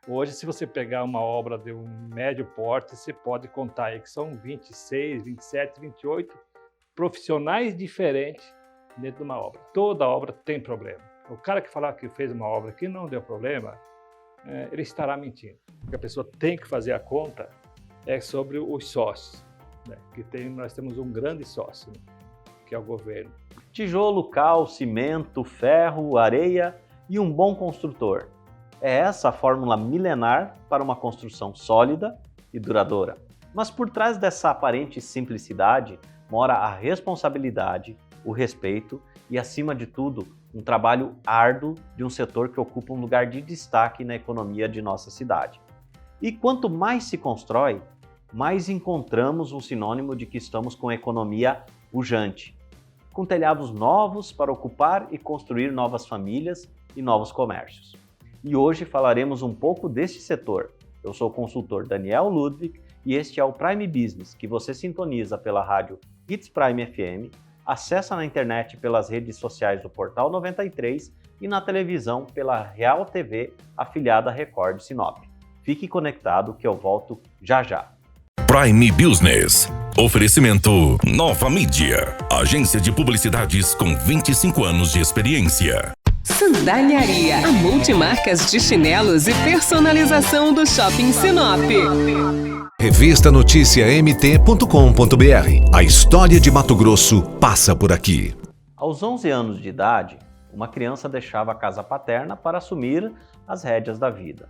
Hoje, se você pegar uma obra de um médio porte, você pode contar aí que são 26, 27, 28 profissionais diferentes dentro de uma obra. Toda obra tem problema. O cara que falar que fez uma obra que não deu problema, ele estará mentindo. O que a pessoa tem que fazer a conta é sobre os sócios, né? Nós temos um grande sócio, né? Que é o governo. Tijolo, cal, cimento, ferro, areia e um bom construtor. É essa a fórmula milenar para uma construção sólida e duradoura. Mas por trás dessa aparente simplicidade mora a responsabilidade, o respeito e, acima de tudo, um trabalho árduo de um setor que ocupa um lugar de destaque na economia de nossa cidade. E quanto mais se constrói, mais encontramos um sinônimo de que estamos com economia pujante, com telhados novos para ocupar e construir novas famílias e novos comércios. E hoje falaremos um pouco deste setor. Eu sou o consultor Daniel Ludwig e este é o Prime Business, que você sintoniza pela rádio Hits Prime FM, acessa na internet pelas redes sociais do Portal 93 e na televisão pela Real TV, afiliada à Record Sinop. Fique conectado que eu volto já já. Prime Business. Oferecimento Nova Mídia. Agência de publicidades com 25 anos de experiência. Sandaliaria, a multimarcas de chinelos e personalização do Shopping Sinop. Revista Notícia mt.com.br. A história de Mato Grosso passa por aqui. Aos 11 anos de idade, uma criança deixava a casa paterna para assumir as rédeas da vida,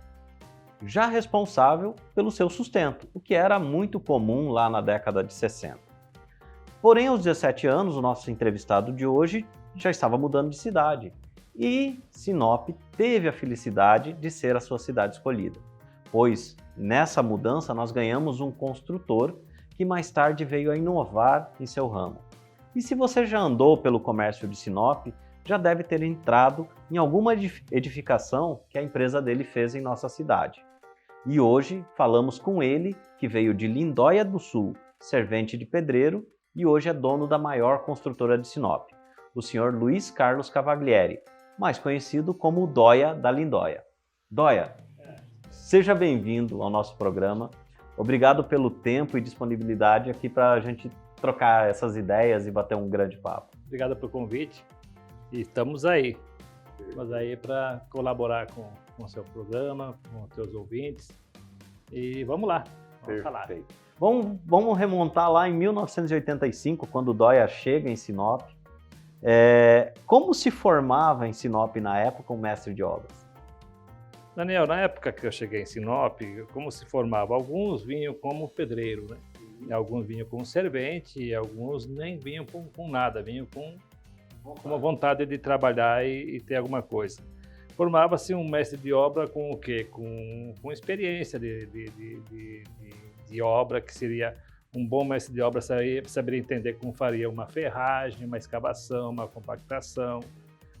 já responsável pelo seu sustento, o que era muito comum lá na década de 60. Porém, aos 17 anos, o nosso entrevistado de hoje já estava mudando de cidade e Sinop teve a felicidade de ser a sua cidade escolhida, pois nessa mudança nós ganhamos um construtor que mais tarde veio a inovar em seu ramo. E se você já andou pelo comércio de Sinop, já deve ter entrado em alguma edificação que a empresa dele fez em nossa cidade. E hoje falamos com ele, que veio de Lindóia do Sul, servente de pedreiro, e hoje é dono da maior construtora de Sinop, o senhor Luiz Carlos Cavaglieri, mais conhecido como o Dóia da Lindóia. Dóia, seja bem-vindo ao nosso programa. Obrigado pelo tempo e disponibilidade aqui para a gente trocar essas ideias e bater um grande papo. Obrigado pelo convite. E estamos aí para colaborar com o seu programa, com os seus ouvintes. E vamos lá, vamos falar. Vamos remontar lá em 1985, quando o Dóia chega em Sinop. Como se formava em Sinop na época um mestre de obras? Daniel, na época que eu cheguei em Sinop, como se formava? Alguns vinham como pedreiro, né? Alguns vinham como servente e alguns nem vinham com nada, vinham com uma vontade de trabalhar e ter alguma coisa. Formava-se um mestre de obra com o quê? Com experiência de obra, que seria um bom mestre de obra, saberia entender como faria uma ferragem, uma escavação, uma compactação.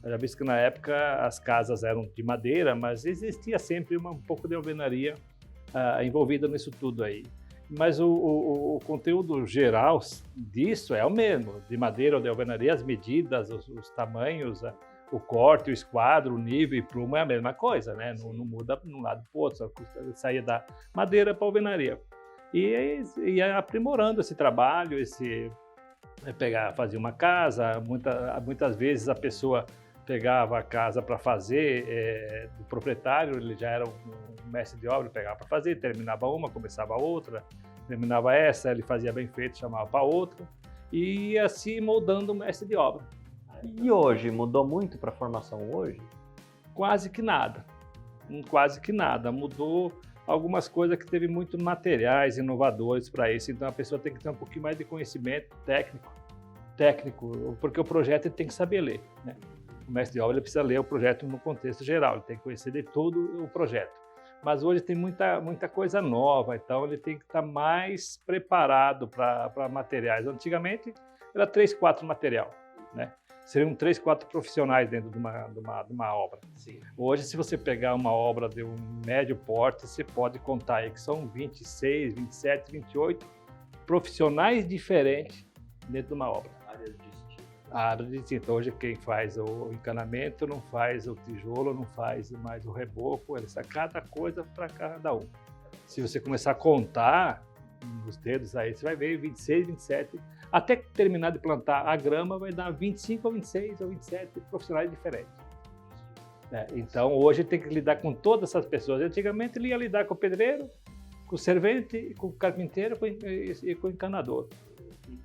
Eu já visto que na época as casas eram de madeira, mas existia sempre um pouco de alvenaria envolvida nisso tudo aí. Mas o conteúdo geral disso é o mesmo, de madeira ou de alvenaria, as medidas, os tamanhos, o corte, o esquadro, o nível e prumo é a mesma coisa, né? Não muda de um lado para o outro, só saía da madeira para a alvenaria. E ia aprimorando esse trabalho, fazia uma casa, muitas vezes a pessoa pegava a casa para fazer, do proprietário, ele já era um mestre de obra, pegava para fazer, terminava uma, começava a outra, terminava essa, ele fazia bem feito, chamava para outra, e ia assim moldando o mestre de obra. E hoje, mudou muito para a formação hoje? Quase que nada, mudou algumas coisas que teve muito materiais inovadores para isso, então a pessoa tem que ter um pouquinho mais de conhecimento técnico, porque o projeto ele tem que saber ler, né? O mestre de obra ele precisa ler o projeto no contexto geral, ele tem que conhecer de todo o projeto. Mas hoje tem muita coisa nova, então ele tem que estar mais preparado para materiais. Antigamente era 3, 4 material, né? Seriam 3, 4 profissionais dentro de uma obra. Sim. Hoje, se você pegar uma obra de um médio porte, você pode contar aí que são 26, 27, 28 profissionais diferentes dentro de uma obra. A área distinta. Hoje quem faz o encanamento não faz o tijolo, não faz mais o reboco, cada coisa para cada um. Se você começar a contar os dedos aí, você vai ver 26, 27, até terminar de plantar a grama vai dar 25 ou 26 ou 27 profissionais diferentes. Então hoje tem que lidar com todas essas pessoas. Antigamente ele ia lidar com o pedreiro, com o servente, com o carpinteiro e com o encanador.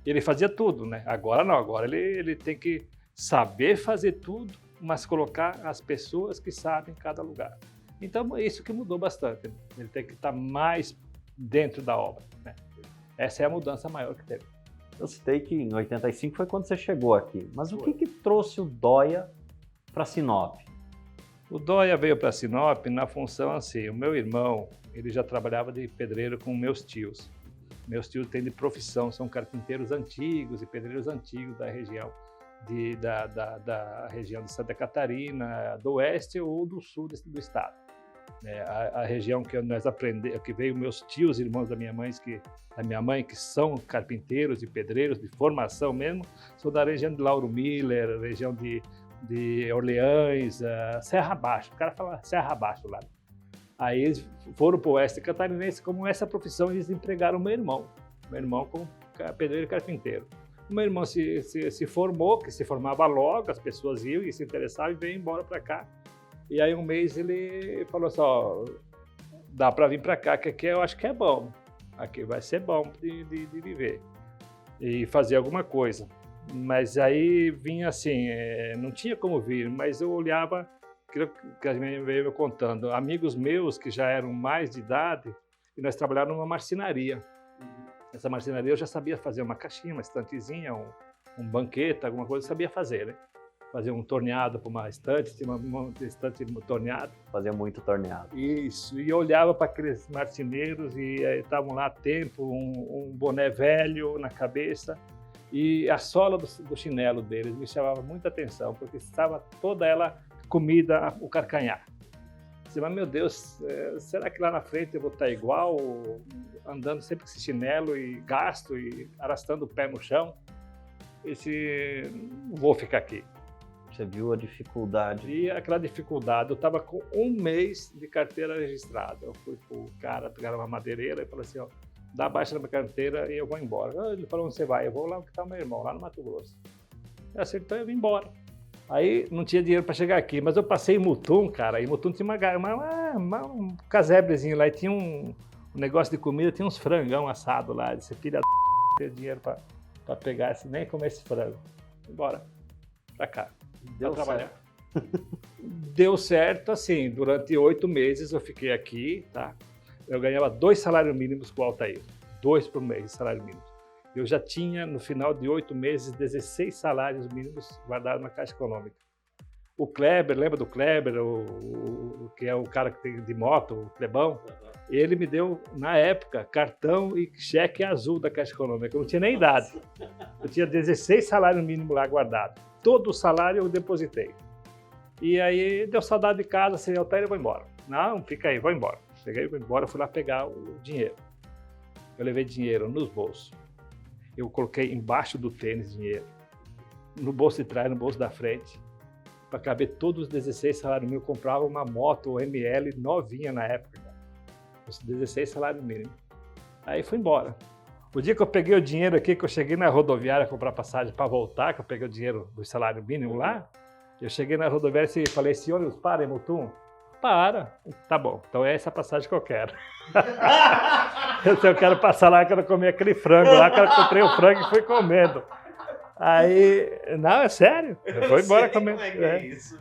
Ele fazia tudo, né? Agora não, agora ele tem que saber fazer tudo, mas colocar as pessoas que sabem em cada lugar. Então é isso que mudou bastante. Né? Ele tem que estar mais dentro da obra. Né? Essa é a mudança maior que teve. Eu citei que em 85 foi quando você chegou aqui, mas o que trouxe o Dóia para Sinop? O Dóia veio para Sinop na função assim, o meu irmão, ele já trabalhava de pedreiro com meus tios. Meus tios têm de profissão, são carpinteiros antigos e pedreiros antigos da região, da região de Santa Catarina, do oeste ou do sul do estado. A região que nós aprendemos, que veio meus tios, irmãos da minha mãe, que são carpinteiros e pedreiros de formação mesmo, são da região de Lauro Miller, região de Orleans, Serra Abaixo, o cara fala Serra Abaixo lá. Aí eles foram para o oeste catarinense, como essa profissão eles empregaram meu irmão como pedreiro e carpinteiro. O meu irmão se formou, que se formava logo, as pessoas iam e se interessavam e veio embora para cá. E aí um mês ele falou assim, ó, dá para vir para cá, que aqui eu acho que é bom, aqui vai ser bom de viver e fazer alguma coisa. Mas aí vinha assim, não tinha como vir, mas eu olhava, que a gente veio me contando, amigos meus que já eram mais de idade, e nós trabalhávamos numa marcenaria. Essa marcenaria eu já sabia fazer uma caixinha, uma estantezinha, um banquete, alguma coisa eu sabia fazer, né? Fazer um torneado para uma estante, tinha uma estante torneada. Fazia muito torneado. Isso, e eu olhava para aqueles marceneiros e estavam lá há tempo, um boné velho na cabeça, e a sola do chinelo deles me chamava muita atenção, porque estava toda ela comida, o carcanhar. Mas, meu Deus, será que lá na frente eu vou estar igual, andando sempre com esse chinelo e gasto e arrastando o pé no chão? Não vou ficar aqui. Você viu a dificuldade? Vi aquela dificuldade. Eu estava com 1 mês de carteira registrada. Eu fui para o cara, pegar uma madeireira e falei assim, ó, dá baixa na minha carteira e eu vou embora. Ele falou, onde você vai? Eu vou lá onde está meu irmão, lá no Mato Grosso. Eu acertou e eu vim embora. Aí não tinha dinheiro para chegar aqui, mas eu passei em Mutum, cara, e Mutum tinha um casebrezinho lá, e tinha um negócio de comida, tinha uns frangão assado lá, disse, filha da ter dinheiro para pegar, nem comer esse frango. Embora, pra cá. Deu trabalhar. Deu certo, assim, durante 8 meses eu fiquei aqui, tá? Eu ganhava 2 salários mínimos com o Altair, 2 por mês de salário mínimo. Eu já tinha, no final de 8 meses, 16 salários mínimos guardados na Caixa Econômica. O Kleber, lembra do Kleber, que é o cara que tem de moto, o Clebão? Ele me deu, na época, cartão e cheque azul da Caixa Econômica. Eu não tinha nem idade. Eu tinha 16 salários mínimos lá guardados. Todo o salário eu depositei. E aí deu saudade de casa, sem Altair, eu vou embora. Não, fica aí, vou embora. Peguei, vou embora, fui lá pegar o dinheiro. Eu levei dinheiro nos bolsos. Eu coloquei embaixo do tênis dinheiro, no bolso de trás, no bolso da frente, para caber todos os 16 salários mínimos. Eu comprava uma moto ML novinha na época, cara. Os 16 salários mínimos. Aí fui embora. O dia que eu peguei o dinheiro aqui, que eu cheguei na rodoviária comprar passagem para voltar, que eu peguei o dinheiro do salário mínimo lá, eu cheguei na rodoviária e falei, esse ônibus para em Mutum? Para. Tá bom, então é essa passagem que eu quero. Eu quero passar lá, quero comer aquele frango lá, quero comprei o frango e fui comendo. Aí, não, é sério, eu vou embora comendo.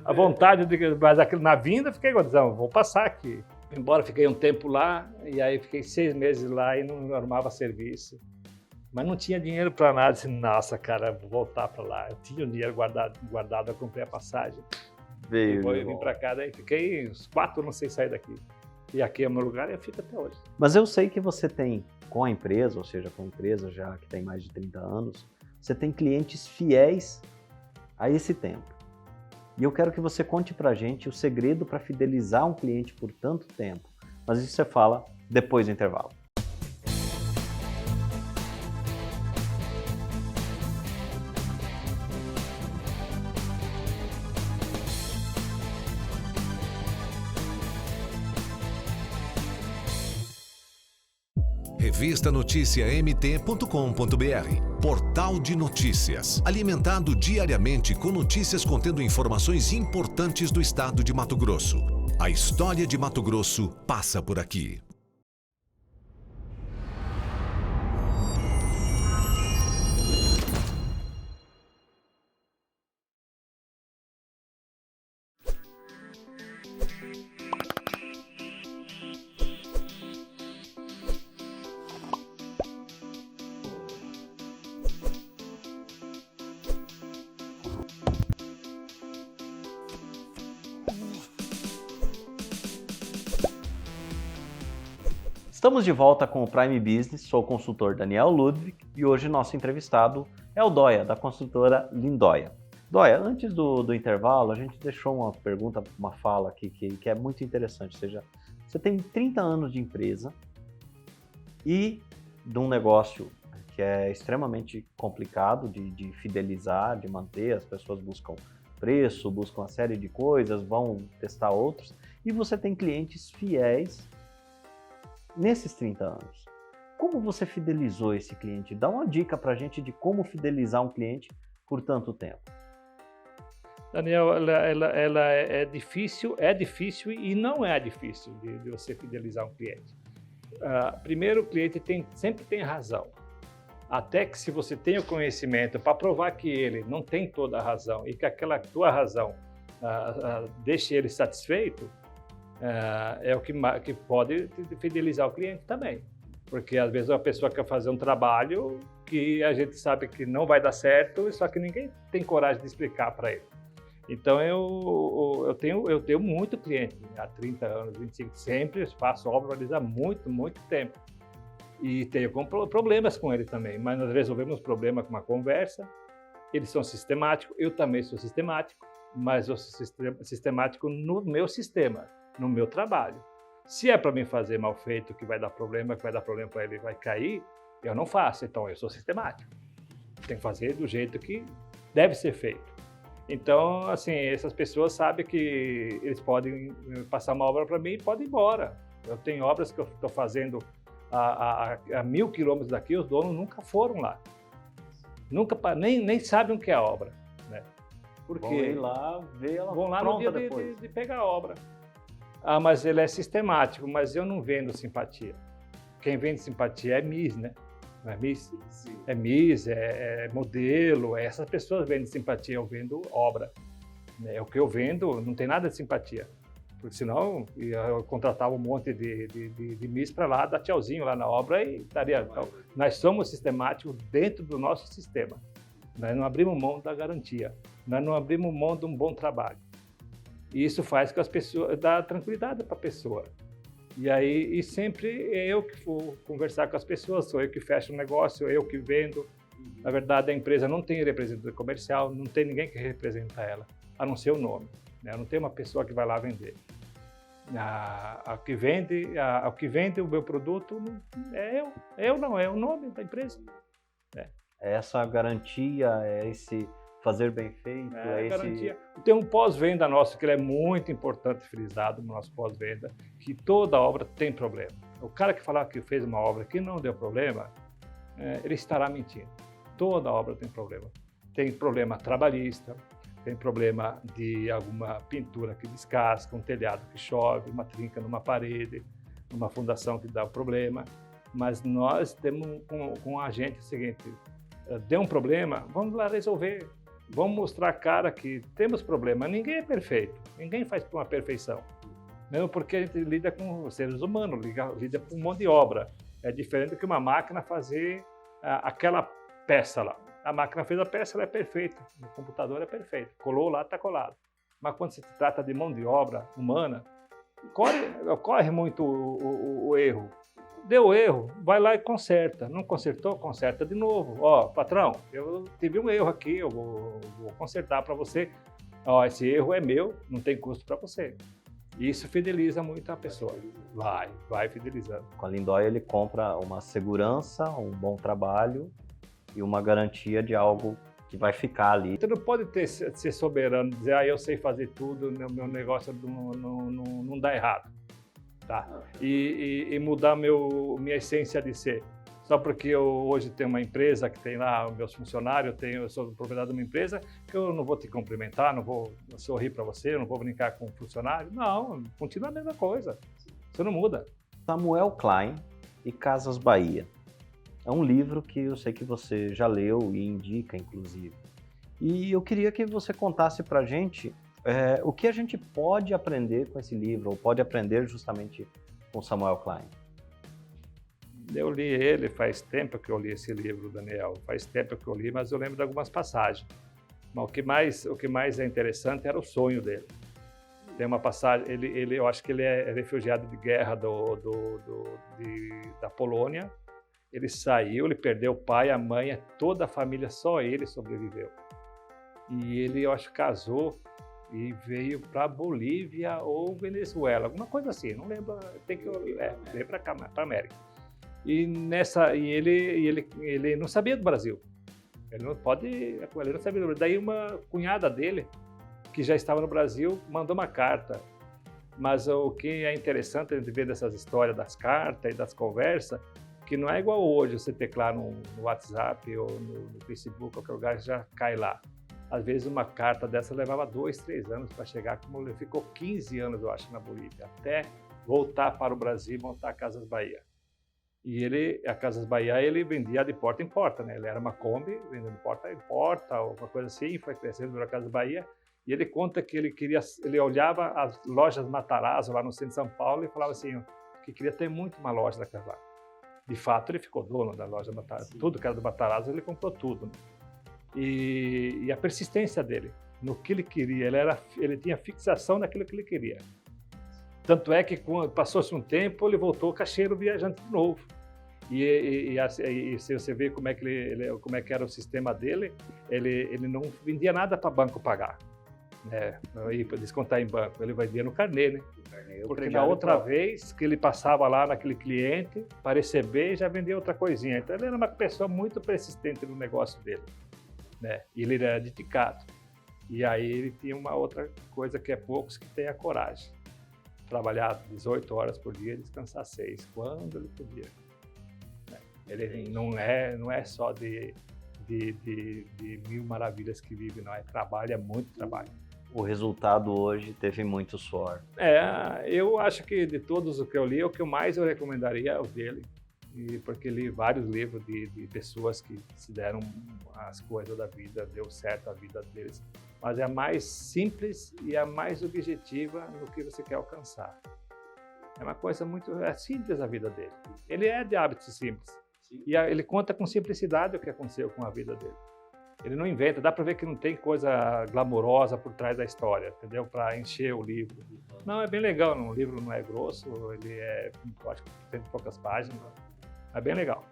A vontade, mas na vinda fiquei igual, vou passar aqui. Embora, fiquei um tempo lá, e aí fiquei 6 meses lá e não arrumava serviço. Mas não tinha dinheiro para nada, disse, nossa, cara, vou voltar para lá. Eu tinha o dinheiro guardado, eu comprei a passagem. Veio. Eu vim para cá, daí fiquei uns 4 anos sem sair daqui. E aqui é o meu lugar e eu fico até hoje. Mas eu sei que você tem, com a empresa, ou seja, com a empresa já que tem mais de 30 anos, você tem clientes fiéis a esse tempo. E eu quero que você conte pra gente o segredo para fidelizar um cliente por tanto tempo. Mas isso você fala depois do intervalo. revistanoticiamt.com.br. Portal de notícias, alimentado diariamente com notícias contendo informações importantes do estado de Mato Grosso. A história de Mato Grosso passa por aqui. Estamos de volta com o Prime Business, sou o consultor Daniel Ludwig e hoje nosso entrevistado é o Dóia, da construtora Lindóia. Dóia, antes do intervalo, a gente deixou uma pergunta, uma fala aqui que é muito interessante, ou seja, você tem 30 anos de empresa e de um negócio que é extremamente complicado de fidelizar, de manter, as pessoas buscam preço, buscam uma série de coisas, vão testar outros, e você tem clientes fiéis nesses 30 anos. Como você fidelizou esse cliente? Dá uma dica pra gente de como fidelizar um cliente por tanto tempo. Daniel, ela é difícil e não é difícil de você fidelizar um cliente. Primeiro, o cliente sempre tem razão. Até que se você tem o conhecimento para provar que ele não tem toda a razão e que aquela tua razão deixe ele satisfeito, é o que pode fidelizar o cliente também. Porque às vezes a pessoa quer fazer um trabalho que a gente sabe que não vai dar certo, só que ninguém tem coragem de explicar para ele. Então eu tenho muito cliente, há 30 anos, 25, sempre faço obra há muito tempo. E tenho problemas com ele também, mas nós resolvemos problema com uma conversa. Eles são sistemáticos, eu também sou sistemático, mas eu sou sistemático no meu sistema, no meu trabalho. Se é para mim fazer mal feito, que vai dar problema para ele, vai cair, eu não faço. Então eu sou sistemático. Tem que fazer do jeito que deve ser feito. Então, assim, essas pessoas sabem que eles podem passar uma obra para mim e podem ir embora. Eu tenho obras que eu estou fazendo a 1.000 quilômetros daqui, os donos nunca foram lá. Nem sabem o que é a obra, né? Porque vão ir lá, ver ela vão lá pronta no dia depois. de pegar a obra. Mas ele é sistemático, mas eu não vendo simpatia. Quem vende simpatia é MIS, né? Não é MIS? Sim. É MIS, é modelo, essas pessoas vendem simpatia, eu vendo obra. O que eu vendo não tem nada de simpatia. Porque senão eu contratava um monte de MIS para lá, dar tchauzinho lá na obra e estaria. Então, nós somos sistemáticos dentro do nosso sistema. Nós não abrimos mão da garantia. Nós não abrimos mão de um bom trabalho. E isso faz com as pessoas, dá tranquilidade para a pessoa. E sempre é eu que vou conversar com as pessoas, sou eu que fecho o negócio, eu que vendo. Na verdade, a empresa não tem representante comercial, não tem ninguém que representa ela, a não ser o nome. Né? Não tem uma pessoa que vai lá vender. O que vende o meu produto é eu não, é o nome da empresa. Essa garantia, é esse fazer bem feito, é esse... garantia. Tem um pós-venda nosso que é muito importante frisado no nosso pós-venda, que toda obra tem problema. O cara que falar que fez uma obra que não deu problema, ele estará mentindo. Toda obra tem problema. Tem problema trabalhista, tem problema de alguma pintura que descasca, um telhado que chove, uma trinca numa parede, uma fundação que dá problema. Mas nós temos com a gente o seguinte, deu um problema, vamos lá resolver. Vamos mostrar a cara que temos problema. Ninguém é perfeito, ninguém faz com a perfeição. Mesmo porque a gente lida com seres humanos, lida com um monte de obra. É diferente do que uma máquina fazer aquela peça lá. A máquina fez a peça, ela é perfeita. O computador é perfeito. Colou lá, está colado. Mas quando se trata de mão de obra humana, ocorre muito o erro. Deu erro, vai lá e conserta. Não consertou, conserta de novo. Ó, patrão, eu tive um erro aqui, eu vou consertar para você. Ó, esse erro é meu, não tem custo para você. Isso fideliza muito a pessoa. Vai fidelizando. Com a Lindóia ele compra uma segurança, um bom trabalho e uma garantia de algo que vai ficar ali. Você não pode ser soberano, dizer, eu sei fazer tudo, meu negócio não dá errado. tá? E mudar minha essência de ser. Só porque eu hoje tenho uma empresa que tem lá meus funcionários, eu sou proprietário de uma empresa, que eu não vou te cumprimentar, não vou sorrir para você, não vou brincar com o funcionário. Não, continua a mesma coisa. Você não muda. Samuel Klein e Casas Bahia. É um livro que eu sei que você já leu e indica, inclusive. E eu queria que você contasse para a gente o que a gente pode aprender com esse livro, ou pode aprender justamente com Samuel Klein. Eu li ele, faz tempo que eu li esse livro, Daniel. Faz tempo que eu li, mas eu lembro de algumas passagens. Mas o que mais é interessante era o sonho dele. Tem uma passagem, eu acho que ele é refugiado de guerra da Polônia. Ele saiu, ele perdeu o pai, a mãe, toda a família, só ele sobreviveu. E ele, eu acho, casou e veio para Bolívia ou Venezuela, alguma coisa assim, não lembro, veio para cá, para América. E ele não sabia do Brasil. Ele não sabia do Brasil. Daí uma cunhada dele, que já estava no Brasil, mandou uma carta. Mas o que é interessante de ver dessas histórias das cartas e das conversas, que não é igual hoje você teclar no WhatsApp ou no Facebook, qualquer lugar já cai lá. Às vezes uma carta dessa levava 2, 3 anos para chegar, como ele ficou 15 anos, eu acho, na Bolívia, até voltar para o Brasil e montar a Casas Bahia. E a Casas Bahia, ele vendia de porta em porta, né? Ele era uma Kombi, vendendo de porta em porta, alguma coisa assim, foi crescendo na Casas Bahia. E ele conta que ele olhava as lojas Matarazzo lá no centro de São Paulo e falava assim, que queria ter muito uma loja daquela lá. De fato, ele ficou dono da loja Matarazzo. Tudo que era do Matarazzo, ele comprou tudo, né? E a persistência dele no que ele queria, ele tinha fixação naquilo que ele queria. Tanto é que passou-se um tempo, ele voltou caixeiro viajante de novo. E se você vê como é que era o sistema dele, ele não vendia nada para banco pagar, né? E para descontar em banco, ele vendia no carnê, né? Porque na outra vez que ele passava lá naquele cliente para receber, já vendia outra coisinha. Então ele era uma pessoa muito persistente no negócio dele, né? E ele era dedicado. E aí ele tinha uma outra coisa que é poucos que têm a coragem. Trabalhar 18 horas por dia e descansar 6, quando ele podia. Ele não é só de mil maravilhas que vive, não. É trabalho, é muito trabalho. O resultado hoje teve muito suor. Eu acho que de todos o que eu li, o que mais eu recomendaria é o dele. Porque li vários livros de pessoas que se deram as coisas da vida, deu certo a vida deles. Mas é a mais simples e a mais objetiva no que você quer alcançar. É uma coisa muito simples a vida dele. Ele é de hábitos simples. Sim. E ele conta com simplicidade o que aconteceu com a vida dele. Ele não inventa, dá para ver que não tem coisa glamourosa por trás da história, entendeu? Para encher o livro. Não, é bem legal, o livro não é grosso, ele acho que tem poucas páginas, é bem legal.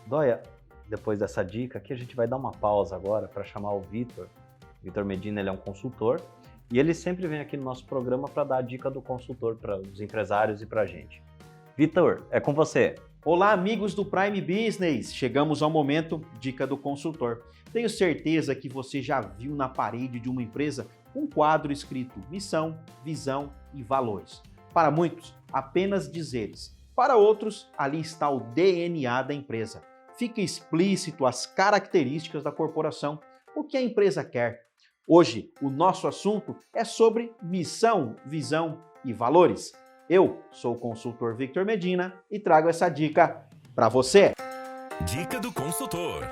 Dóia, depois dessa dica aqui, a gente vai dar uma pausa agora para chamar o Vitor. Vitor Medina, ele é um consultor e ele sempre vem aqui no nosso programa para dar a dica do consultor para os empresários e para a gente. Vitor, é com você. Olá, amigos do Prime Business! Chegamos ao momento Dica do Consultor. Tenho certeza que você já viu na parede de uma empresa um quadro escrito missão, visão e valores. Para muitos, apenas dizeres. Para outros, ali está o DNA da empresa. Fica explícito as características da corporação, o que a empresa quer. Hoje, o nosso assunto é sobre missão, visão e valores. Eu sou o consultor Victor Medina e trago essa dica para você. Dica do consultor.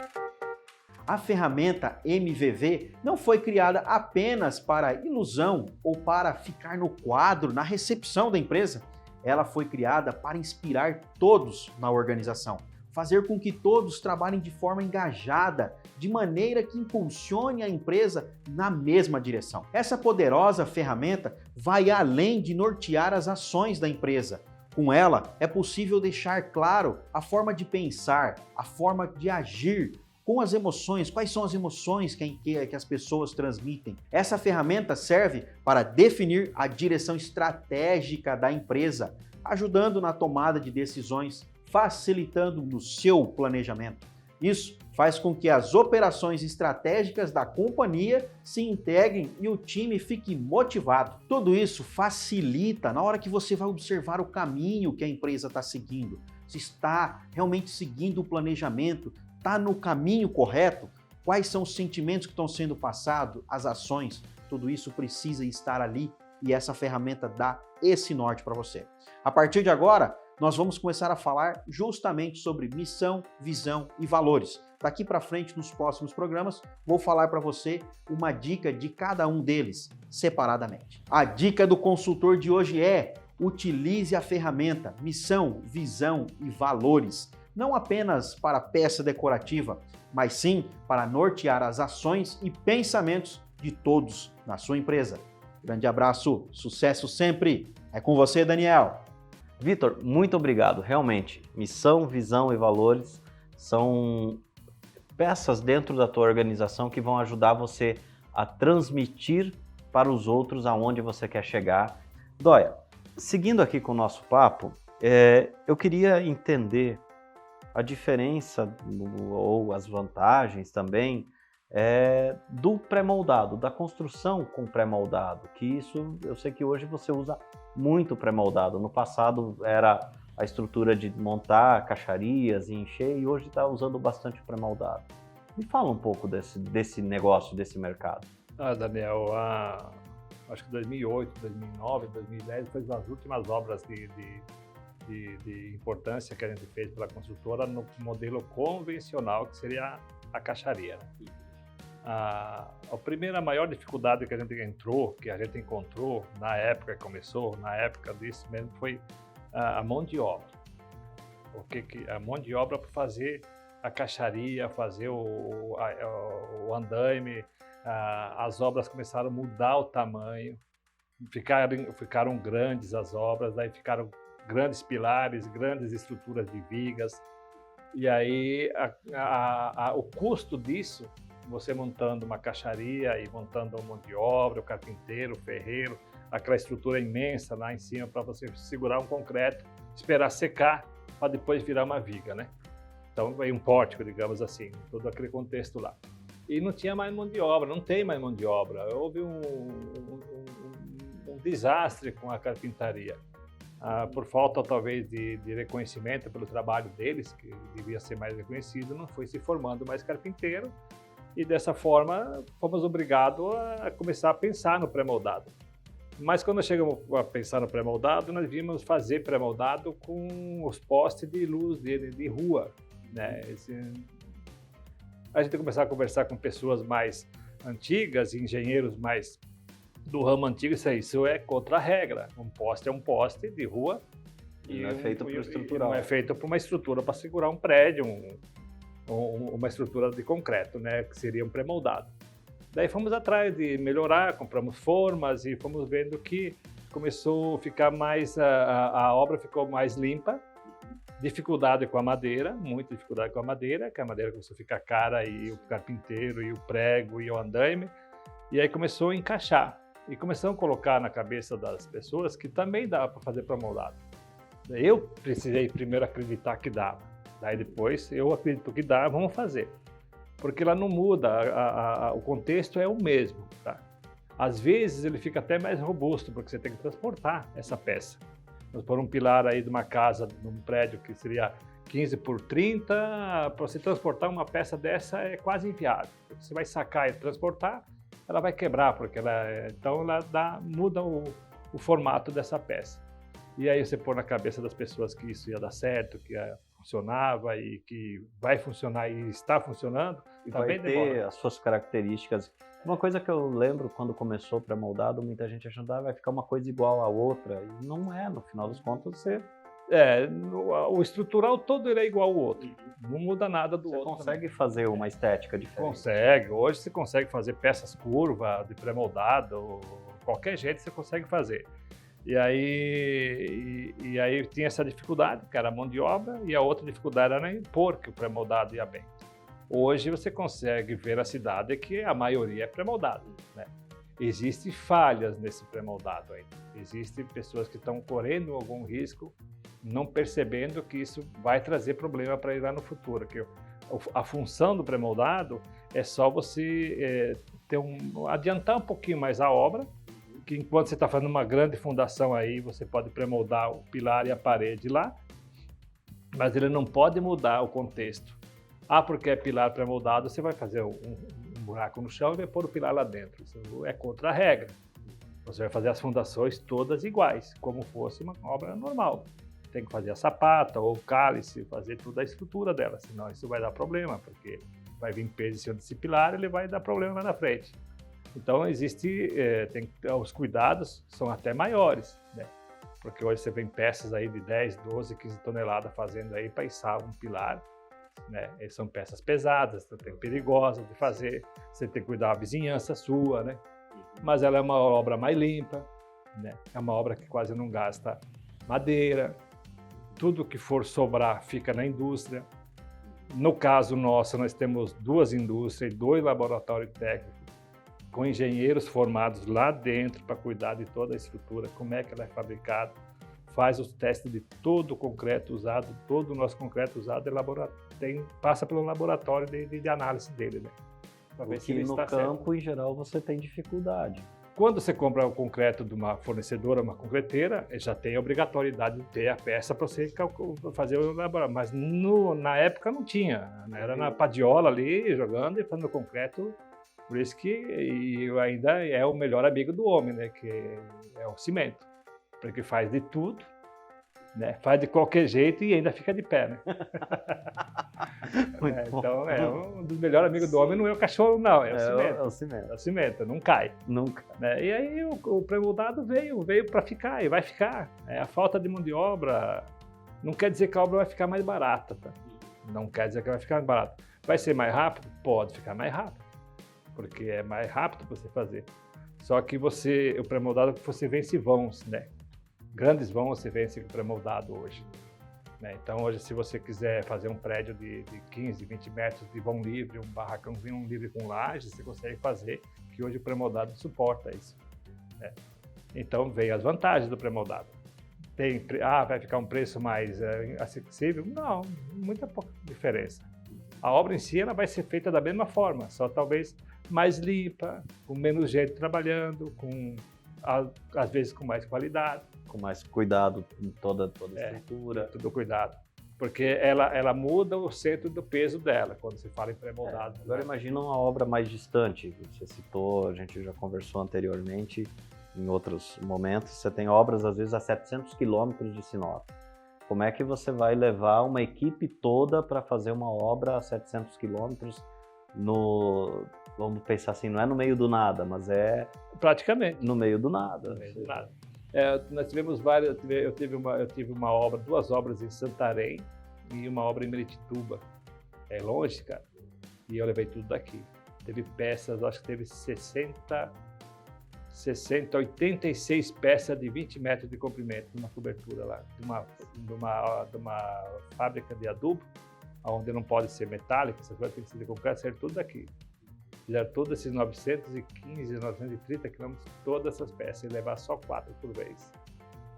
A ferramenta MVV não foi criada apenas para ilusão ou para ficar no quadro, na recepção da empresa. Ela foi criada para inspirar todos na organização, fazer com que todos trabalhem de forma engajada, de maneira que impulsione a empresa na mesma direção. Essa poderosa ferramenta vai além de nortear as ações da empresa. Com ela, é possível deixar claro a forma de pensar, a forma de agir, com as emoções, quais são as emoções que as pessoas transmitem. Essa ferramenta serve para definir a direção estratégica da empresa, ajudando na tomada de decisões, facilitando no seu planejamento. Isso faz com que as operações estratégicas da companhia se integrem e o time fique motivado. Tudo isso facilita na hora que você vai observar o caminho que a empresa está seguindo. Se está realmente seguindo o planejamento, está no caminho correto, quais são os sentimentos que estão sendo passados, as ações, tudo isso precisa estar ali e essa ferramenta dá esse norte para você. A partir de agora, nós vamos começar a falar justamente sobre missão, visão e valores. Daqui para frente, nos próximos programas, vou falar para você uma dica de cada um deles, separadamente. A dica do consultor de hoje é: utilize a ferramenta missão, visão e valores, não apenas para peça decorativa, mas sim para nortear as ações e pensamentos de todos na sua empresa. Grande abraço, sucesso sempre! É com você, Daniel! Vitor, muito obrigado. Realmente, missão, visão e valores são peças dentro da tua organização que vão ajudar você a transmitir para os outros aonde você quer chegar. Dóia, seguindo aqui com o nosso papo, eu queria entender a diferença ou as vantagens também do pré-moldado, da construção com pré-moldado, que isso eu sei que hoje você usa muito pré-moldado. No passado era a estrutura de montar caixarias e encher, e hoje está usando bastante pré-moldado. Me fala um pouco desse negócio, desse mercado. Daniel, acho que 2008, 2009, 2010 foi as últimas obras de importância que a gente fez pela construtora no modelo convencional, que seria a caixaria. A maior dificuldade que a gente encontrou na época que começou, na época disso mesmo, foi a mão de obra. A mão de obra para fazer a caixaria, fazer o andaime, as obras começaram a mudar o tamanho, ficaram grandes as obras, daí ficaram grandes pilares, grandes estruturas de vigas, e aí o custo disso, você montando uma caixaria e montando a mão de obra, o carpinteiro, o ferreiro, aquela estrutura imensa lá em cima para você segurar um concreto, esperar secar para depois virar uma viga, né? Então, veio um pórtico, digamos assim, todo aquele contexto lá. E não tinha mais mão de obra, não tem mais mão de obra. Houve um desastre com a carpintaria. Por falta, talvez, de reconhecimento pelo trabalho deles, que devia ser mais reconhecido, não foi se formando mais carpinteiro. E dessa forma, fomos obrigados a começar a pensar no pré-moldado. Mas quando chegamos a pensar no pré-moldado, nós vimos fazer pré-moldado com os postes de luz de rua, né? A gente começou a conversar com pessoas mais antigas, engenheiros mais do ramo antigo, isso é contra a regra. Um poste é um poste de rua. E não é feito para estrutural. Não é feito para uma estrutura para segurar um prédio, uma estrutura de concreto, né, que seria um pré-moldado. Daí fomos atrás de melhorar, compramos formas e fomos vendo que começou a ficar mais, a obra ficou mais limpa, dificuldade com a madeira, muita dificuldade com a madeira, que a madeira começou a ficar cara, e o carpinteiro, e o prego, e o andaime, e aí começou a encaixar. E começamos a colocar na cabeça das pessoas que também dá para fazer pré-moldado. Eu precisei primeiro acreditar que dava. Daí depois, eu acredito que dá, vamos fazer. Porque lá não muda, o contexto é o mesmo, tá? Às vezes ele fica até mais robusto, porque você tem que transportar essa peça. Vamos pôr um pilar aí de uma casa, num prédio que seria 15 por 30, para você transportar uma peça dessa é quase inviável. Você vai sacar e transportar, ela vai quebrar, porque então ela muda o formato dessa peça. E aí você pôr na cabeça das pessoas que isso ia dar certo, que funcionava e que vai funcionar e está funcionando, e vai ter as suas características. Uma coisa que eu lembro quando começou o pré-moldado, muita gente achando que vai ficar uma coisa igual à outra, e não é, no final das contas você... o estrutural todo ele é igual ao outro, não muda nada do outro. Você consegue fazer uma estética diferente? Consegue, hoje você consegue fazer peças curvas, de pré-moldado, qualquer jeito você consegue fazer. E aí tinha essa dificuldade, que era a mão de obra, e a outra dificuldade era impor que o pré-moldado ia bem. Hoje você consegue ver a cidade que a maioria é pré-moldado, né? Existem falhas nesse pré-moldado ainda. Existem pessoas que estão correndo algum risco, não percebendo que isso vai trazer problema para ir lá no futuro. Que a função do pré-moldado é só você adiantar um pouquinho mais a obra, que enquanto você está fazendo uma grande fundação aí, você pode pré-moldar o pilar e a parede lá, mas ele não pode mudar o contexto. Porque é pilar pré-moldado, você vai fazer um buraco no chão e vai pôr o pilar lá dentro. Isso é contra a regra. Você vai fazer as fundações todas iguais, como fosse uma obra normal. Tem que fazer a sapata ou o cálice, fazer toda a estrutura dela, senão isso vai dar problema, porque vai vir peso em cima desse pilar e ele vai dar problema lá na frente. Então, os cuidados são até maiores, né? Porque hoje você vê peças aí de 10, 12, 15 toneladas fazendo aí para içar um pilar, né? E são peças pesadas, perigosas de fazer, você tem que cuidar da vizinhança sua, né? Mas ela é uma obra mais limpa, né? É uma obra que quase não gasta madeira, tudo que for sobrar fica na indústria. No caso nosso, nós temos 2 indústrias e 2 laboratórios técnicos, com engenheiros formados lá dentro para cuidar de toda a estrutura, como é que ela é fabricada, faz os testes de todo o concreto usado, todo o nosso concreto usado passa pelo laboratório de análise dele, né? Para ver se ele no está campo, certo. em geral, você tem dificuldade. Quando você compra o concreto de uma fornecedora, uma concreteira, já tem a obrigatoriedade de ter a peça para você fazer o laboratório. Mas na época não tinha, né? Era na padiola ali, jogando e fazendo concreto. Por isso que ainda é o melhor amigo do homem, né? Que é o cimento. Porque faz de tudo, né? Faz de qualquer jeito e ainda fica de pé, né? Então, um dos melhores amigos do homem não é o cachorro, não, é o cimento. É o cimento. É o cimento, não cai. Nunca. Né? E aí o pré-moldado veio para ficar e vai ficar. A falta de mão de obra não quer dizer que a obra vai ficar mais barata, tá? Não quer dizer que vai ficar mais barata. Vai ser mais rápido? Pode ficar mais rápido, porque é mais rápido para você fazer. Só que o pré-moldado, você vence vãos, né? Grandes vãos você vence com o pré-moldado hoje. Né? Então hoje, se você quiser fazer um prédio de 15, 20 metros de vão livre, um barracãozinho livre com laje, você consegue fazer, que hoje o pré-moldado suporta isso. Né? Então vem as vantagens do pré-moldado. Vai ficar um preço mais acessível? Não, muita pouca diferença. A obra em si ela vai ser feita da mesma forma, só talvez mais limpa, com menos gente trabalhando, às vezes com mais qualidade. Com mais cuidado em toda a estrutura. Tudo cuidado. Porque ela muda o centro do peso dela, quando se fala em pré-moldado. Agora imagina uma obra mais distante. Você citou, a gente já conversou anteriormente, em outros momentos, você tem obras às vezes a 700 quilômetros de Sinop. Como é que você vai levar uma equipe toda para fazer uma obra a 700 quilômetros vamos pensar assim, não é no meio do nada, mas é... Praticamente. No meio do nada. No meio do nada. Nós tivemos eu tive uma obra, 2 obras em Santarém e uma obra em Meritituba. É longe, cara. E eu levei tudo daqui. Teve peças, acho que teve 86 peças de 20 metros de comprimento numa cobertura lá, de uma fábrica de adubo, onde não pode ser metálico, você tem que ser de concreto, ser tudo daqui. Fizeram todos esses 915, 930 quilômetros, todas essas peças, e levar só 4 por vez.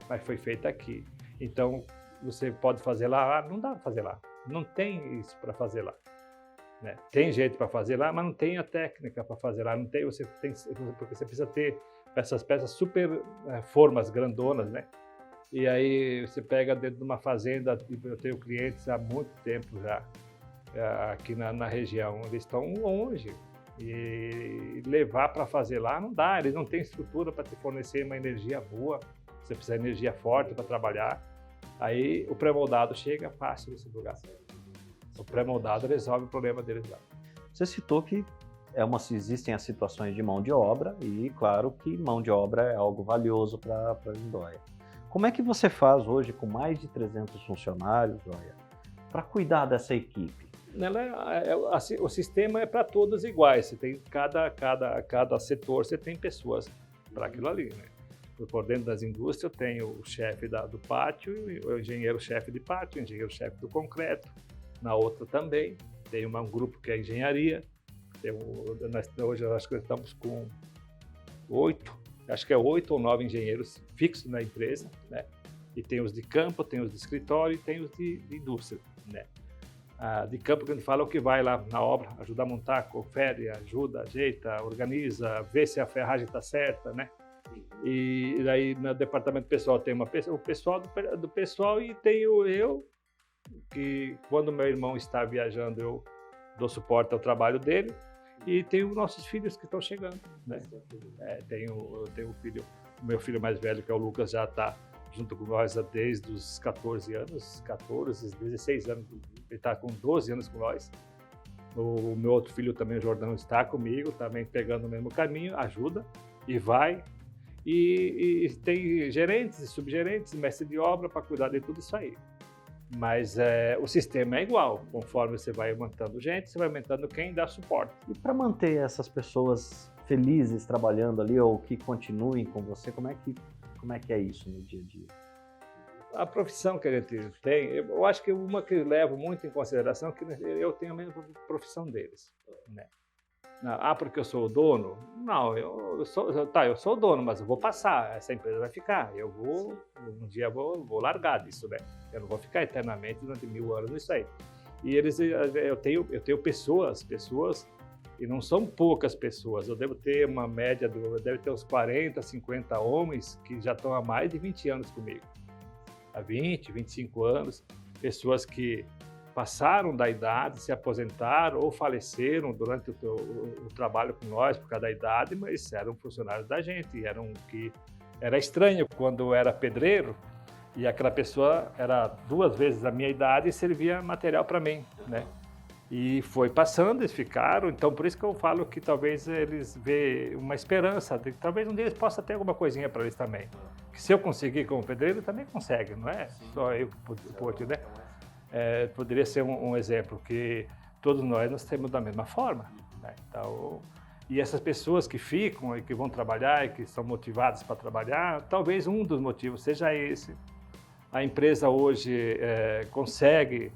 Mas foi feito aqui. Então, você pode fazer lá, não dá para fazer lá. Não tem isso para fazer lá. Né? Tem jeito para fazer lá, mas não tem a técnica para fazer lá. Não tem, porque você precisa ter essas peças super formas grandonas, né? E aí você pega dentro de uma fazenda, eu tenho clientes há muito tempo já, aqui na região, eles estão longe. E levar para fazer lá não dá, eles não têm estrutura para te fornecer uma energia boa, você precisa de energia forte para trabalhar. Aí o pré-moldado chega fácil nesse lugar. O pré-moldado resolve o problema deles lá. Você citou que existem as situações de mão de obra e, claro, que mão de obra é algo valioso para a Lindóia. Como é que você faz hoje com mais de 300 funcionários, Joia, para cuidar dessa equipe? O sistema é para todos iguais. Você tem cada setor, você tem pessoas para aquilo ali, né? Por dentro das indústrias, eu tenho o chefe do pátio, o engenheiro-chefe de pátio, o engenheiro-chefe do concreto. Na outra também, tem um grupo que é engenharia. Hoje eu acho que estamos com 8 ou 9 engenheiros fixos na empresa, né? E tem os de campo, tem os de escritório e tem os de indústria, né? de campo, que a gente fala, o que vai lá na obra, ajuda a montar, confere, ajuda, ajeita, organiza, vê se a ferragem está certa, né? E daí no departamento pessoal tem o pessoal do pessoal e tem eu, que quando meu irmão está viajando eu dou suporte ao trabalho dele, e tenho nossos filhos que estão chegando, né? Eu tenho um filho, o meu filho mais velho, que é o Lucas, já está junto com nós desde os 14 anos, 16 anos, ele está com 12 anos com nós. O meu outro filho também, o Jordão, está comigo, também pegando o mesmo caminho, ajuda e vai. E tem gerentes e subgerentes, mestre de obra para cuidar de tudo isso aí. Mas o sistema é igual, conforme você vai aumentando gente, você vai aumentando quem dá suporte. E para manter essas pessoas felizes trabalhando ali, ou que continuem com você, como é que é isso no dia a dia? A profissão que a gente tem, eu acho que uma que eu levo muito em consideração é que eu tenho a mesma profissão deles, né? Porque eu sou o dono? Não, eu sou o dono, mas eu vou passar, essa empresa vai ficar. Um dia vou largar disso, né? Eu não vou ficar eternamente durante 1000 anos nisso aí. E eu tenho pessoas, e não são poucas pessoas. Eu devo ter uma média, deve ter uns 40, 50 homens que já estão há mais de 20 anos comigo. Há 20, 25 anos, pessoas que passaram da idade, se aposentaram ou faleceram durante o trabalho com nós por causa da idade, mas eram funcionários da gente. Era estranho quando eu era pedreiro e aquela pessoa era 2 vezes a minha idade e servia material para mim, né? E foi passando, eles ficaram, então por isso que eu falo que talvez eles vejam uma esperança, talvez um dia eles possam ter alguma coisinha para eles também. Que se eu conseguir como pedreiro, ele também consegue, não é só eu que pode, né? Poderia ser um exemplo que todos nós temos da mesma forma, né? Então, e essas pessoas que ficam e que vão trabalhar e que são motivadas para trabalhar, talvez um dos motivos seja esse. A empresa hoje consegue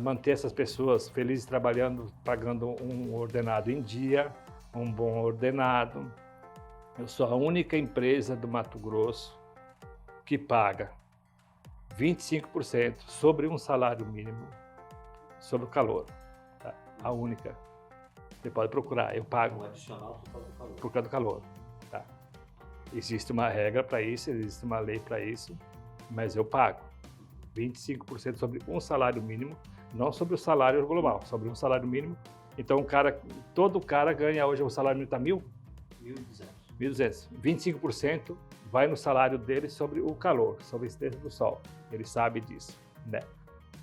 manter essas pessoas felizes trabalhando, pagando um ordenado em dia, um bom ordenado. Eu sou a única empresa do Mato Grosso que paga 25% sobre um salário mínimo sobre o calor. Tá? A única. Você pode procurar, eu pago. Adicional por causa do calor. Tá? Existe uma regra para isso, existe uma lei para isso, mas eu pago 25% sobre um salário mínimo, não sobre o salário global, sobre um salário mínimo. Então, todo cara ganha hoje, o salário mínimo está 1.200. 25% vai no salário dele sobre o calor, sobre a incidência do sol. Ele sabe disso, né?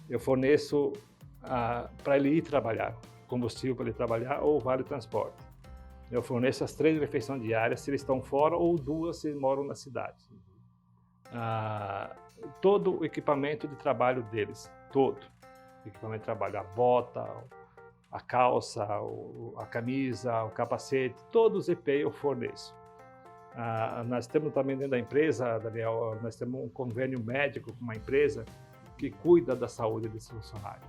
Eu forneço para ele ir trabalhar, combustível para ele trabalhar ou vale transporte. Eu forneço as 3 refeições diárias se eles estão fora ou 2 se eles moram na cidade. Todo o equipamento de trabalho deles, todo. Equipamento de trabalho, a bota, a calça, a camisa, o capacete, todos os EPI eu forneço. Nós temos também dentro da empresa, Daniel, nós temos um convênio médico com uma empresa que cuida da saúde desse funcionário.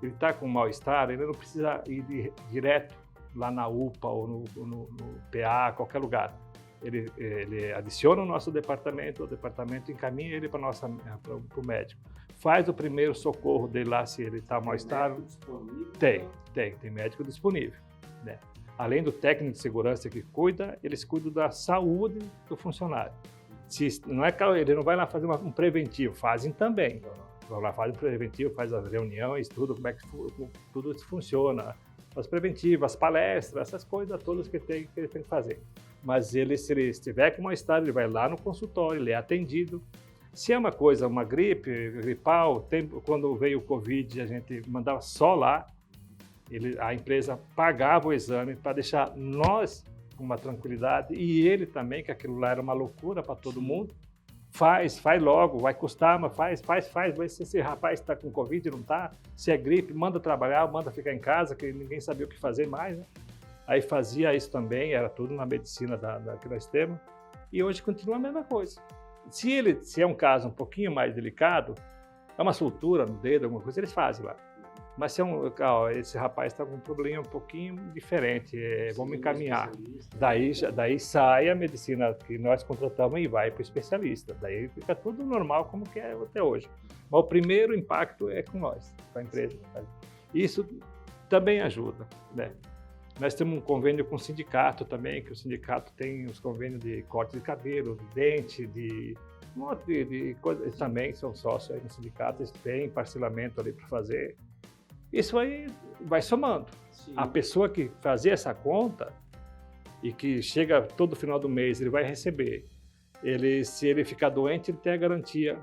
Ele está com mal-estar, ele não precisa ir direto lá na UPA ou no PA, qualquer lugar. Ele adiciona o nosso departamento, o departamento encaminha ele para o médico. Faz o primeiro socorro dele lá se ele está mal-estar. Tem médico disponível, né? Além do técnico de segurança que cuida, eles cuidam da saúde do funcionário. Ele não vai lá fazer um preventivo, fazem também. Vão lá, fazem o preventivo, faz as reuniões, tudo, como é que tudo isso funciona. As preventivas, as palestras, essas coisas todas que ele tem que fazer. Mas se ele estiver com mal-estar, ele vai lá no consultório, ele é atendido. Se é uma coisa, uma gripe, gripal, quando veio o Covid, a gente mandava só lá, a empresa pagava o exame para deixar nós com uma tranquilidade e ele também, que aquilo lá era uma loucura para todo mundo. Faz logo, vai custar, mas faz. Vai se esse rapaz está com Covid, não está? Se é gripe, manda trabalhar, manda ficar em casa, que ninguém sabia o que fazer mais, né? Aí fazia isso também, era tudo na medicina que nós temos. E hoje continua a mesma coisa. Se é um caso um pouquinho mais delicado, é uma soltura no dedo, alguma coisa, eles fazem lá. Mas se esse rapaz está com um problema um pouquinho diferente, vamos encaminhar. Daí sai a medicina que nós contratamos e vai para o especialista. Daí fica tudo normal como que é até hoje. Mas o primeiro impacto é com nós, com a empresa. Isso também ajuda, né? Nós temos um convênio com o sindicato também, que o sindicato tem os convênios de corte de cabelo, de dente, de um monte de coisas. Eles também são sócios aí no sindicato, eles têm parcelamento ali para fazer. Isso aí vai somando. Sim. A pessoa que fazia essa conta e que chega todo final do mês, ele vai receber. Se ele ficar doente, ele tem a garantia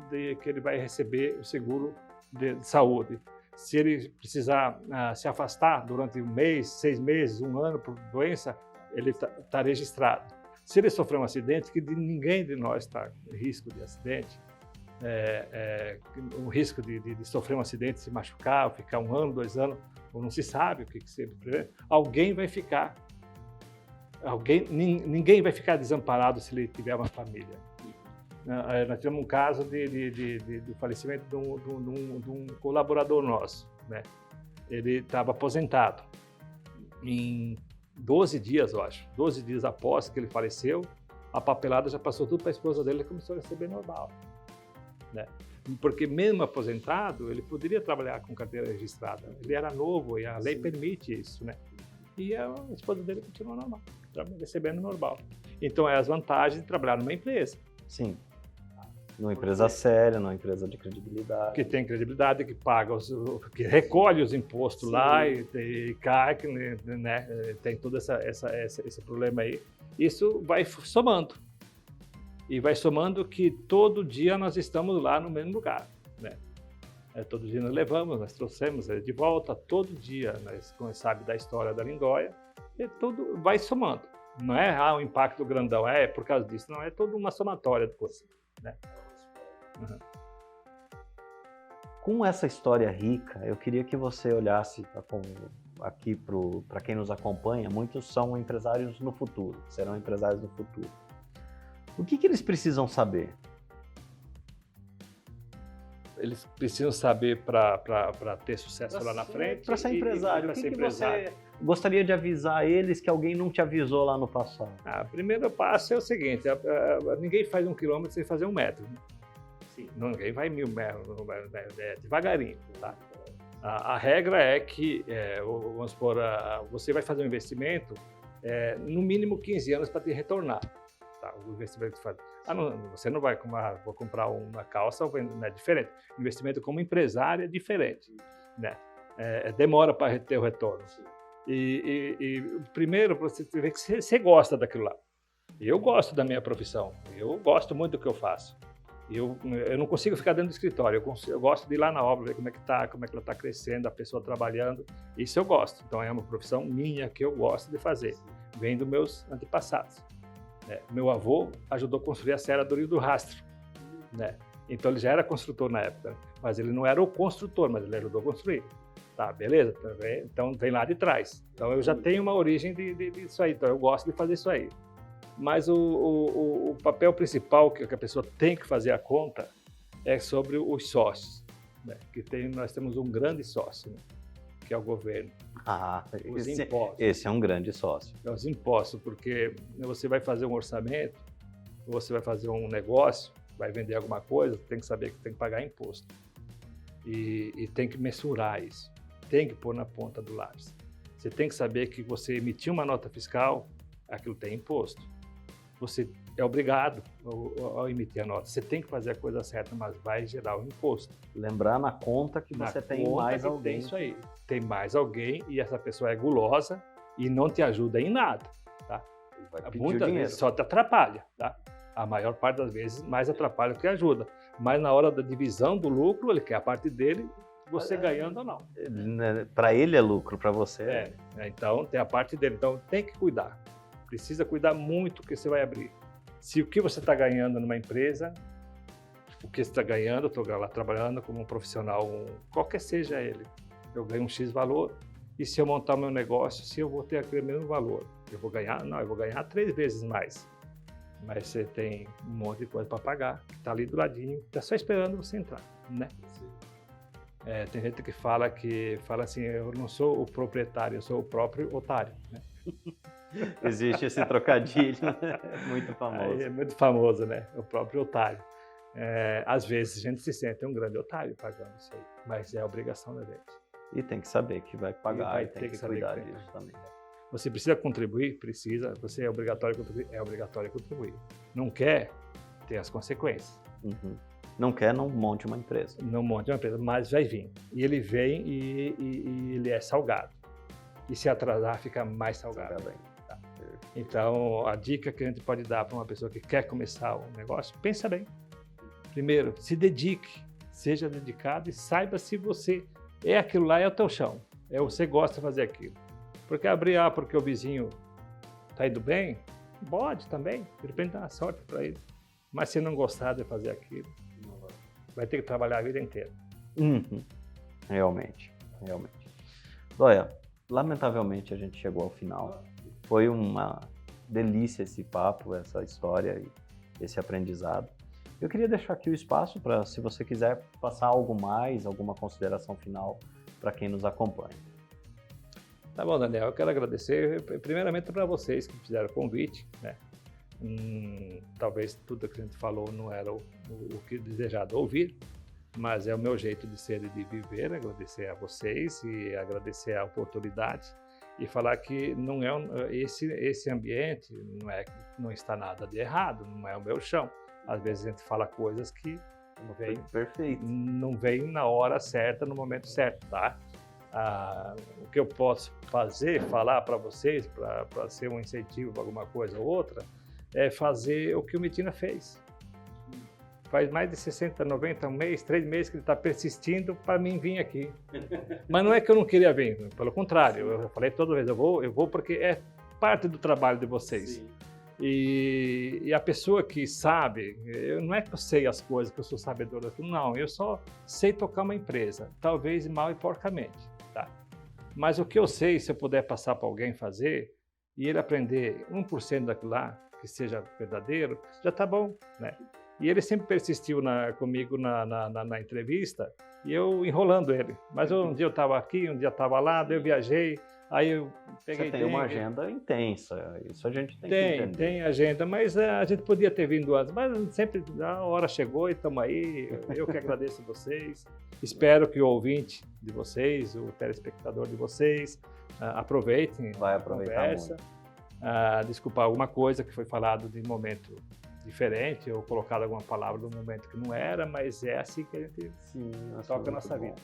de que ele vai receber o seguro de saúde. Se ele precisar se afastar durante um mês, 6 meses, 1 ano por doença, ele tá registrado. Se ele sofrer um acidente, que ninguém de nós está em risco de acidente, o risco de sofrer um acidente, se machucar, ou ficar 1 ano, 2 anos, ou não se sabe o que se prevê, alguém vai ficar. Ninguém vai ficar desamparado se ele tiver uma família. Nós tivemos um caso do falecimento de um colaborador nosso, né? Ele estava aposentado. Em 12 dias, eu acho, 12 dias após que ele faleceu, a papelada já passou tudo para a esposa dele e começou a receber normal, né? Porque mesmo aposentado, ele poderia trabalhar com carteira registrada. Ele era novo e a lei permite isso, né? E a esposa dele continuou normal, recebendo normal. Então, é as vantagens de trabalhar numa empresa. Sim. Numa empresa séria, numa empresa de credibilidade. Que tem credibilidade, que paga, que recolhe os impostos. Sim. Lá e cai, né? Tem todo esse problema aí. Isso vai somando. E vai somando que todo dia nós estamos lá no mesmo lugar, né? Todo dia nós levamos, nós trouxemos ele de volta, todo dia nós sabemos da história da Lindóia, e tudo vai somando. Não é o impacto grandão, é por causa disso, não, é toda uma somatória de coisas, né? Uhum. Com essa história rica, eu queria que você olhasse aqui para quem nos acompanha. Muitos são empresários no futuro, serão empresários no futuro. O que eles precisam saber? Eles precisam saber para ter sucesso lá na frente. Para ser empresário, o que você gostaria de avisar eles que alguém não te avisou lá no passado? O primeiro passo é o seguinte: ninguém faz 1 quilômetro sem fazer 1 metro. Sim. Ninguém vai 1000 metros, devagarinho, tá? A regra é que, vamos supor, você vai fazer um investimento no mínimo 15 anos para te retornar. Tá? O investimento que faz. Você não vai vou comprar uma calça, é diferente. Investimento como empresário é diferente, né? Demora para ter o retorno. E primeiro, você vê que você gosta daquilo lá. Eu gosto da minha profissão, eu gosto muito do que eu faço. Eu não consigo ficar dentro do escritório, eu gosto de ir lá na obra, ver como é que ela está crescendo, a pessoa trabalhando, isso eu gosto. Então é uma profissão minha que eu gosto de fazer, vem dos meus antepassados. Meu avô ajudou a construir a Serra do Rio do Rastro, né? Então ele já era construtor na época, mas ele não era o construtor, mas ele ajudou a construir. Tá, beleza? Então vem lá de trás. Então eu já tenho uma origem disso aí, então eu gosto de fazer isso aí. Mas o papel principal que a pessoa tem que fazer a conta é sobre os sócios, né? Nós temos um grande sócio, né? Que é o governo. Os impostos. Esse é um grande sócio. É os impostos, porque você vai fazer um orçamento, você vai fazer um negócio, vai vender alguma coisa, tem que saber que tem que pagar imposto. E tem que mensurar isso, tem que pôr na ponta do lápis. Você tem que saber que você emitiu uma nota fiscal, aquilo tem imposto. Você é obrigado ao emitir a nota. Você tem que fazer a coisa certa, mas vai gerar o imposto. Lembrar na conta que você tem mais alguém. Tem isso aí. Tem mais alguém e essa pessoa é gulosa e não te ajuda em nada, tá? Muitas vezes só te atrapalha, tá? A maior parte das vezes mais atrapalha do que ajuda. Mas na hora da divisão do lucro, ele quer a parte dele, você ganhando ou não. Para ele é lucro, para você então tem a parte dele. Então tem que cuidar. Precisa cuidar muito do que você vai abrir. Se o que você está ganhando numa empresa, o que você está ganhando, eu estou lá trabalhando como um profissional, qualquer seja ele, eu ganho um X valor, e se eu montar meu negócio, se eu vou ter aquele mesmo valor, eu vou ganhar? Não, eu vou ganhar 3 vezes mais. Mas você tem um monte de coisa para pagar, que está ali do ladinho, está só esperando você entrar, né? Tem gente que fala assim, eu não sou o proprietário, eu sou o próprio otário, né? Existe esse trocadilho, muito famoso. É muito famoso, né? O próprio otário. Às vezes a gente se sente um grande otário pagando isso aí, mas é a obrigação da gente. E tem que saber que vai pagar e tem que cuidar que disso também. Você precisa contribuir? Precisa. Você é obrigatório contribuir? É obrigatório contribuir. Não quer? Tem as consequências. Uhum. Não quer, não monte uma empresa. Não monte uma empresa, mas vai vir. E ele vem e ele é salgado. E se atrasar, fica mais salgado. Tá? Então, a dica que a gente pode dar para uma pessoa que quer começar um negócio, pensa bem. Primeiro, se dedique, seja dedicado e saiba se você aquilo lá, é o teu chão. Você gosta de fazer aquilo. Porque abrir porque o vizinho está indo bem, pode também. De repente dá sorte para ele. Mas se não gostar de fazer aquilo, vai ter que trabalhar a vida inteira. Uhum. Realmente. Dóia, lamentavelmente a gente chegou ao final. Foi uma delícia esse papo, essa história e esse aprendizado. Eu queria deixar aqui o espaço para, se você quiser passar algo mais, alguma consideração final para quem nos acompanha. Tá bom, Daniel, eu quero agradecer primeiramente para vocês que fizeram o convite, né? Talvez tudo que a gente falou não era o que desejado ouvir, mas é o meu jeito de ser e de viver. Agradecer a vocês e agradecer a oportunidade e falar que não é esse ambiente não está nada de errado, não é o meu chão. Às vezes a gente fala coisas que não vem na hora certa, no momento certo, tá? O que eu posso falar para vocês, para ser um incentivo para alguma coisa ou outra, é fazer o que o Medina fez. Faz mais de 60, 90, 3 meses que ele está persistindo para mim vir aqui. Mas não é que eu não queria vir, pelo contrário, eu falei toda vez, eu vou porque é parte do trabalho de vocês. Sim. E a pessoa que sabe, não é que eu sei as coisas, que eu sou sabedor daquilo, não, eu só sei tocar uma empresa, talvez mal e porcamente, tá? Mas o que eu sei, se eu puder passar para alguém fazer, e ele aprender 1% daquilo lá, que seja verdadeiro, já tá bom, né? E ele sempre persistiu comigo na entrevista, e eu enrolando ele. Mas um dia eu estava aqui, um dia eu estava lá, daí eu viajei, aí eu peguei... Você tem uma agenda intensa, isso a gente tem que entender. Tem agenda, mas a gente podia ter vindo antes, mas sempre a hora chegou e estamos aí. Eu que agradeço a vocês. Espero que o ouvinte de vocês, o telespectador de vocês, aproveitem a conversa. Desculpar alguma coisa que foi falado de momento diferente ou colocado alguma palavra de um momento que não era, mas é assim que a gente toca a nossa vida.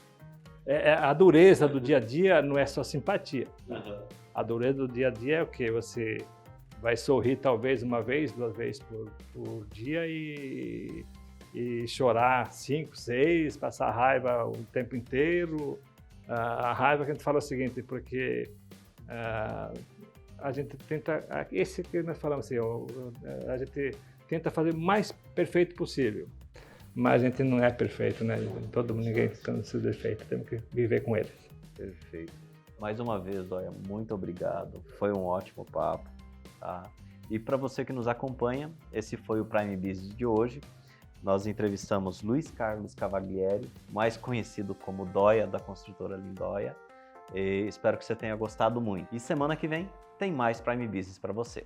A dureza do dia a dia não é só simpatia. Uhum. A dureza do dia a dia é o quê? Você vai sorrir talvez uma vez, 2 vezes por dia e chorar 5, 6, passar raiva o tempo inteiro. A raiva que a gente fala é o seguinte, porque a gente tenta, esse que nós falamos assim, a gente tenta fazer o mais perfeito possível. Mas a gente não é perfeito, né? Ninguém tem seu defeito, temos que viver com eles. Perfeito. Mais uma vez, Dóia, muito obrigado. Foi um ótimo papo, tá? E para você que nos acompanha, esse foi o Prime Business de hoje. Nós entrevistamos Luiz Carlos Cavalieri, mais conhecido como Dóia, da construtora Lindóia. E espero que você tenha gostado muito. E semana que vem tem mais Prime Business para você.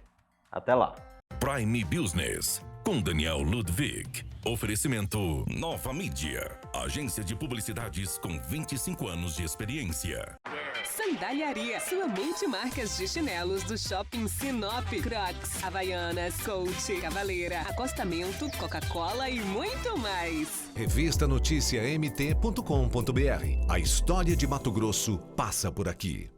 Até lá! Prime Business, com Daniel Ludwig. Oferecimento Nova Mídia, agência de publicidades com 25 anos de experiência. Sandaliaria, sua multimarcas de chinelos do Shopping Sinop. Crocs, Havaianas, Coach, Cavaleira, acostamento, Coca-Cola e muito mais. Revista Notícia MT.com.br. A história de Mato Grosso passa por aqui.